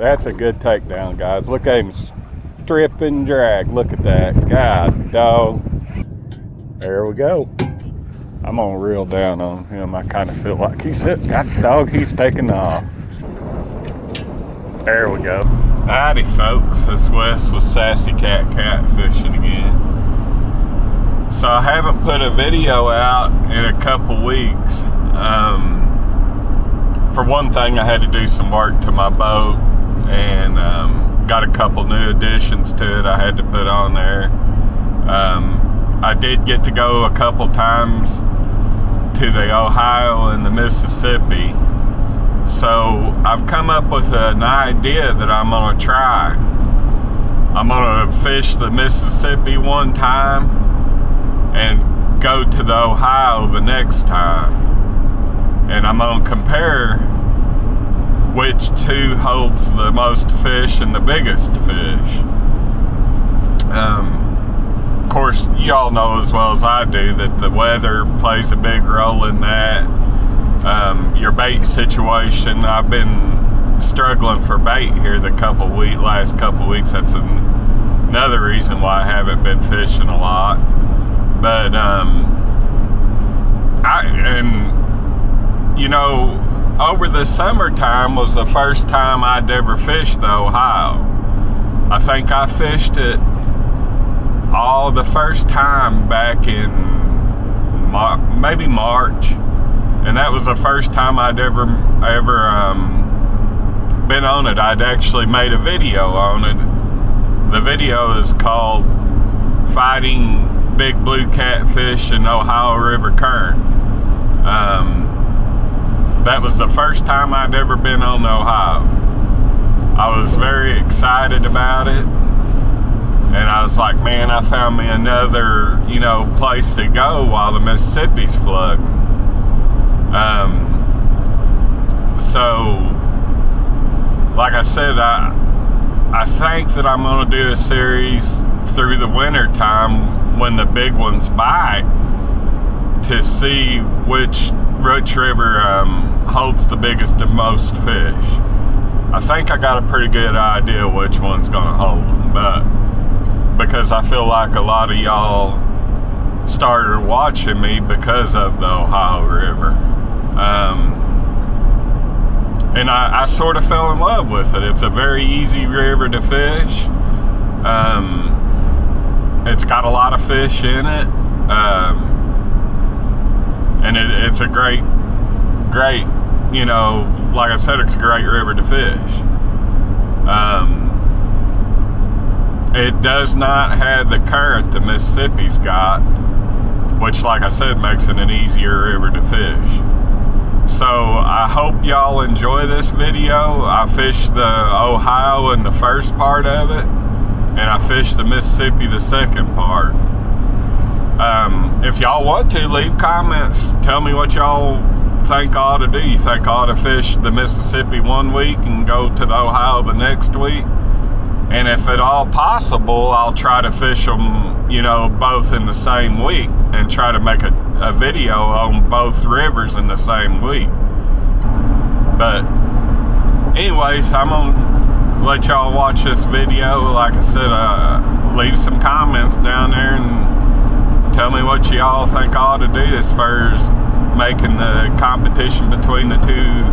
That's a good takedown, guys. Look at him strip and drag. Look at that. God, dog. There we go. I'm gonna reel down on him. I kind of feel like he's hit. God, dog, he's taking off. There we go. Howdy, folks. It's Wes with Sassy Cat Catfishing again. So I haven't put a video out in a couple weeks. For one thing, I had to do some work to my boat and got a couple new additions to it I had to put on there. I did get to go a couple times to the Ohio and the Mississippi. So I've come up with an idea that I'm gonna try. I'm gonna fish the Mississippi one time and go to the Ohio the next time. And I'm gonna compare which two holds the most fish and the biggest fish. Of course, y'all know as well as I do that the weather plays a big role in that. Your bait situation. I've been struggling for bait here the last couple weeks. That's another reason why I haven't been fishing a lot. But over the summertime was the first time I'd ever fished the Ohio. I think I fished it all the first time back in maybe March, and that was the first time I'd ever been on it. I'd actually made a video on it. The video is called Fighting Big Blue Catfish in Ohio River Current. That was the first time I'd ever been on the Ohio. I was very excited about it, and I was like, man, I found me another, place to go while the Mississippi's flooding. So, like I said, I think that I'm going to do a series through the winter time when the big ones bite to see which River holds the biggest and most fish. I think I got a pretty good idea which one's going to hold them, but because I feel like a lot of y'all started watching me because of the Ohio River. And I sort of fell in love with it. It's a very easy river to fish. It's got a lot of fish in it. And it's a great, like I said, it's a great river to fish. It does not have the current the Mississippi's got, which, like I said, makes it an easier river to fish. So I hope y'all enjoy this video. I fished the Ohio in the first part of it, and I fished the Mississippi the second part. If y'all want to, leave comments. Tell me what y'all think I ought to do. You think I ought to fish the Mississippi one week and go to the Ohio the next week? And if at all possible, I'll try to fish them, both in the same week and try to make a video on both rivers in the same week. But anyways, I'm gonna let y'all watch this video. Like I said, leave some comments down there and tell me what y'all think I ought to do as far as making the competition between the two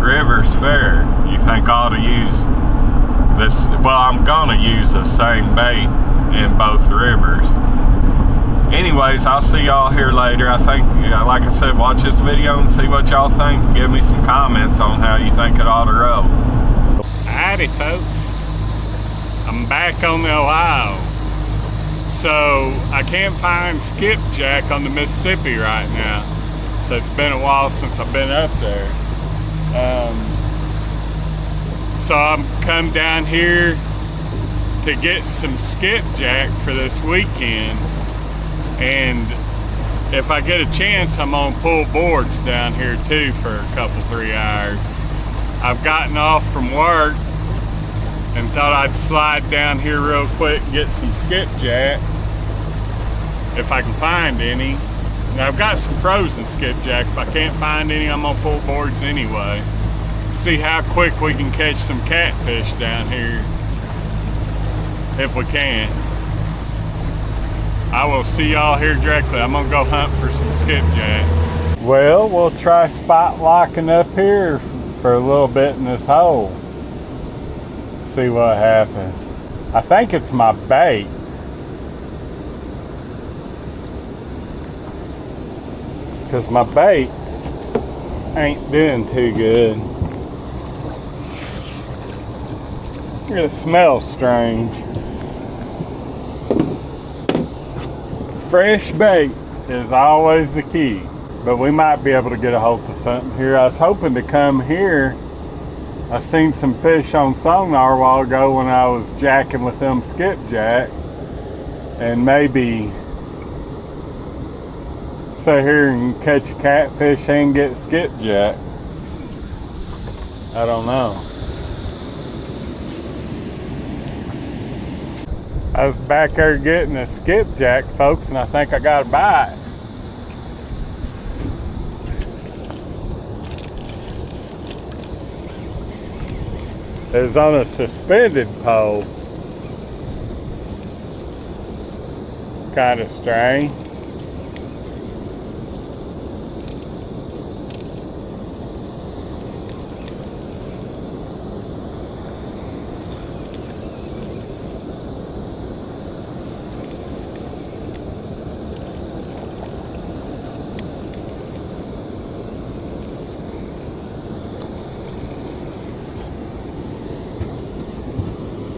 rivers fair. You think I ought to use this? Well, I'm gonna use the same bait in both rivers. Anyways, I'll see y'all here later. I think, like I said, watch this video and see what y'all think. Give me some comments on how you think it ought to roll. Howdy, folks. I'm back on the Ohio. So I can't find skipjack on the Mississippi right now. So it's been a while since I've been up there. So I'm come down here to get some skipjack for this weekend. And if I get a chance, I'm gonna pull boards down here too for a couple, 3 hours. I've gotten off from work and thought I'd slide down here real quick and get some skipjack if I can find any. Now I've got some frozen skipjack. If I can't find any, I'm gonna pull boards anyway. see how quick we can catch some catfish down here, if we can. I will see y'all here directly. I'm gonna go hunt for some skipjack. Well, we'll try spot locking up here for a little bit in this hole. See what happens. I think it's my bait. Because my bait ain't doing too good. It smells strange. Fresh bait is always the key. But we might be able to get a hold of something here. I was hoping to come here. I seen some fish on sonar a while ago when I was jacking with them skipjack. And maybe sit here and catch a catfish and get skipjack. I don't know. I was back there getting a skipjack, folks, and I think I got a bite. It was on a suspended pole. Kind of strange.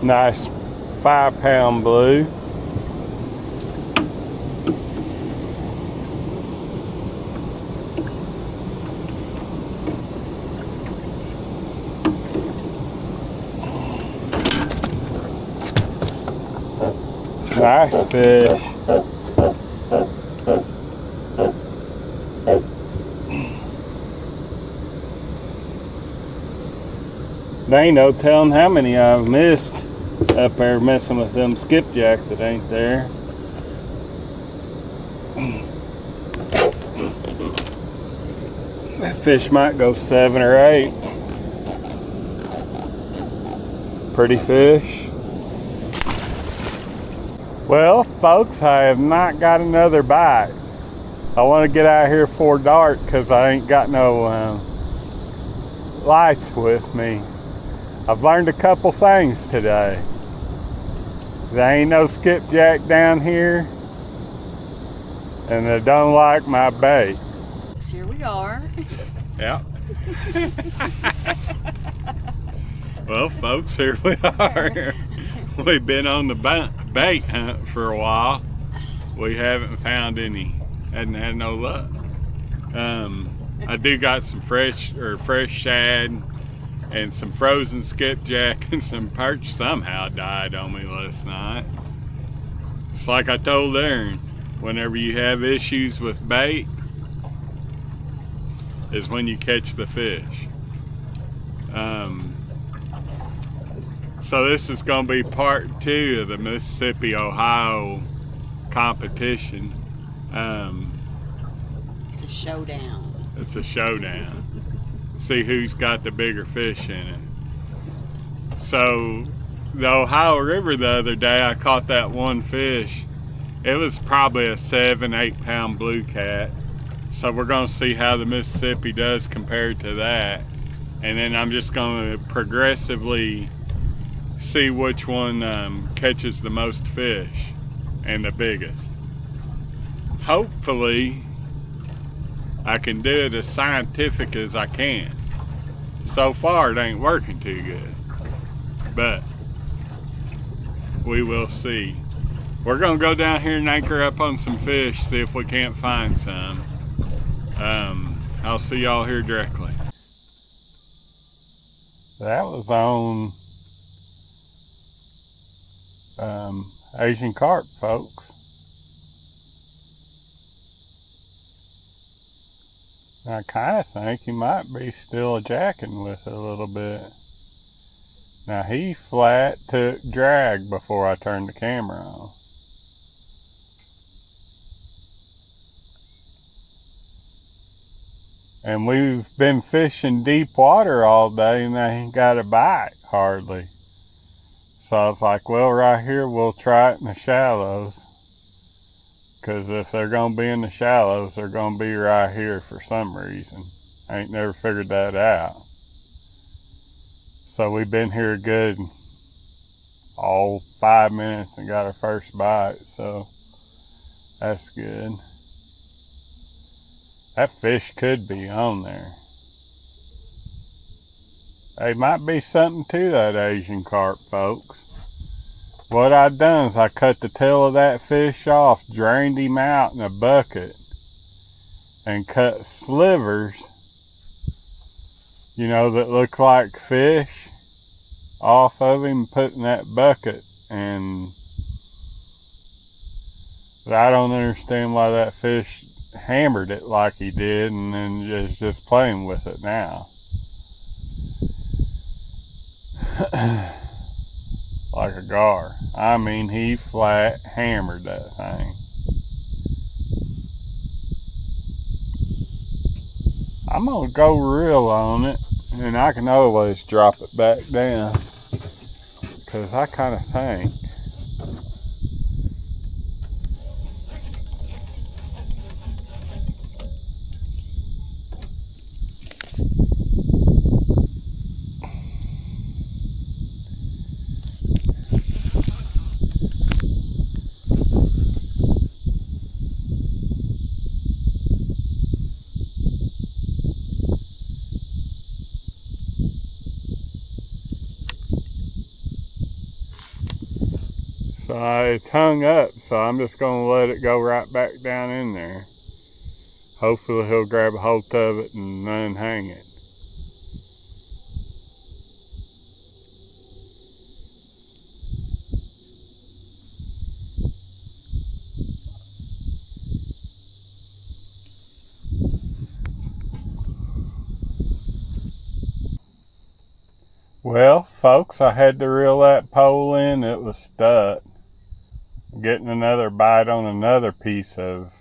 Nice 5-pound blue. Nice fish. There ain't no telling how many I've missed up there messing with them skipjack that ain't there. That fish might go 7 or 8. Pretty fish. Well, folks, I have not got another bite. I want to get out of here before dark because I ain't got no lights with me. I've learned a couple things today. There ain't no skipjack down here, and they don't like my bait. Here we are. Yeah. Well, folks, here we are. We've been on the bait hunt for a while. We haven't found any. Hadn't had no luck. I do got some fresh shad and some frozen skipjack and some perch somehow died on me last night. It's like I told Erin, whenever you have issues with bait is when you catch the fish. So this is going to be part 2 of the Mississippi-Ohio competition. It's a showdown. It's a showdown. See who's got the bigger fish in it. So the Ohio River the other day, I caught that one fish. It was probably a 7-8 pound blue cat. So we're gonna see how the Mississippi does compared to that. And then I'm just gonna progressively see which one catches the most fish and the biggest. Hopefully I can do it as scientific as I can. So far it ain't working too good, but we will see. We're gonna go down here and anchor up on some fish, see if we can't find some. I'll see y'all here directly. That was on Asian carp, folks. I kind of think he might be still jacking with it a little bit. Now he flat took drag before I turned the camera on. And we've been fishing deep water all day and they ain't got a bite hardly. So I was like, well, right here we'll try it in the shallows. Because if they're going to be in the shallows, they're going to be right here for some reason. I ain't never figured that out. So we've been here a good, 5 minutes and got our first bite. So that's good. That fish could be on there. There might be something to that Asian carp, folks. What I done is I cut the tail of that fish off, drained him out in a bucket, and cut slivers, that look like fish, off of him, put in that bucket. And I don't understand why that fish hammered it like he did and then is just playing with it now. Like a gar. I mean, he flat hammered that thing. I'm gonna go reel on it, and I can always drop it back down, because I kind of think so. It's hung up, so I'm just gonna let it go right back down in there. Hopefully he'll grab a hold of it and unhang it. Well, folks, I had to reel that pole in. It was stuck. Getting another bite on another piece of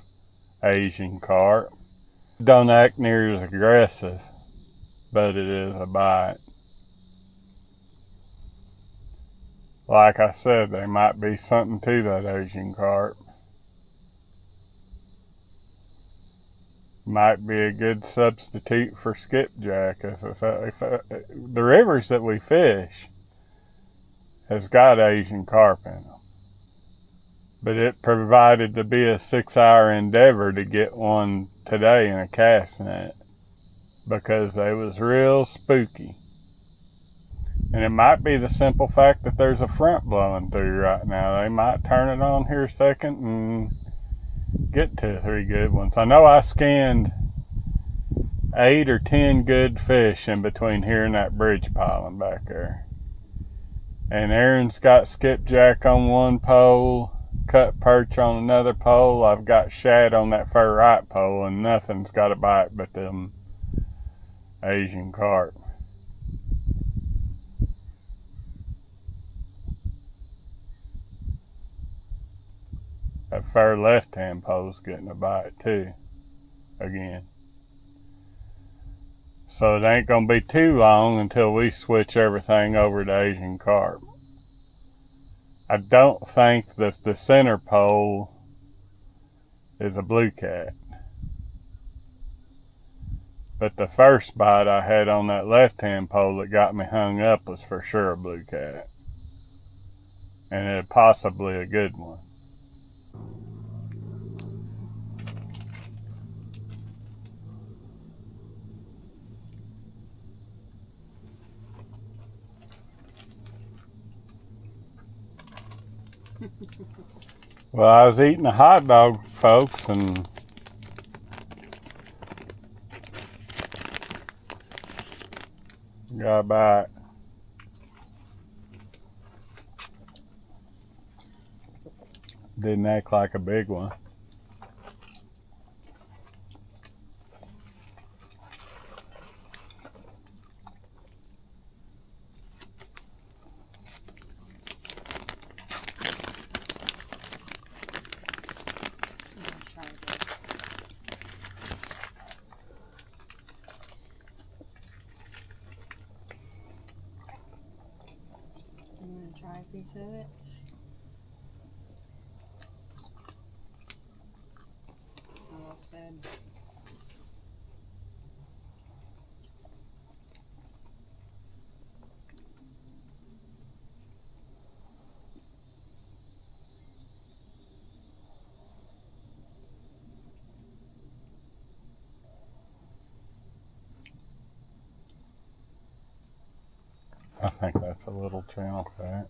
Asian carp. Don't act near as aggressive, but it is a bite. Like I said, there might be something to that Asian carp. Might be a good substitute for skipjack. If the rivers that we fish has got Asian carp in them. But it provided to be a 6-hour endeavor to get one today in a cast net, because they was real spooky. And it might be the simple fact that there's a front blowing through right now. They might turn it on here a second and get 2 or 3 good ones. I know I scanned 8 or 10 good fish in between here and that bridge piling back there. And Erin's got skipjack on one pole, cut perch on another pole. I've got shad on that fur right pole, and nothing's got a bite but them Asian carp. That far left-hand pole's getting a bite too, again. So it ain't gonna be too long until we switch everything over to Asian carp. I don't think that the center pole is a blue cat. But the first bite I had on that left-hand pole that got me hung up was for sure a blue cat. And it possibly a good one. Well, I was eating a hot dog, folks, and got a bite. Didn't act like a big one. to it. Oh, that's good. I think that's a little channel cat.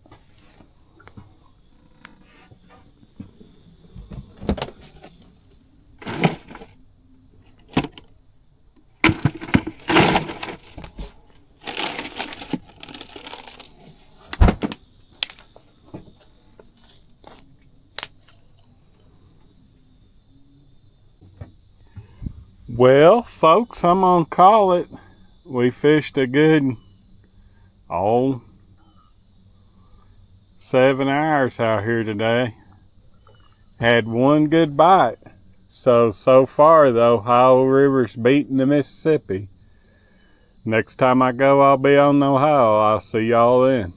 Well, folks, I'm gonna call it. We fished a good, 7 hours out here today. Had one good bite. So far, the Ohio River's beating the Mississippi. Next time I go, I'll be on the Ohio. I'll see y'all then.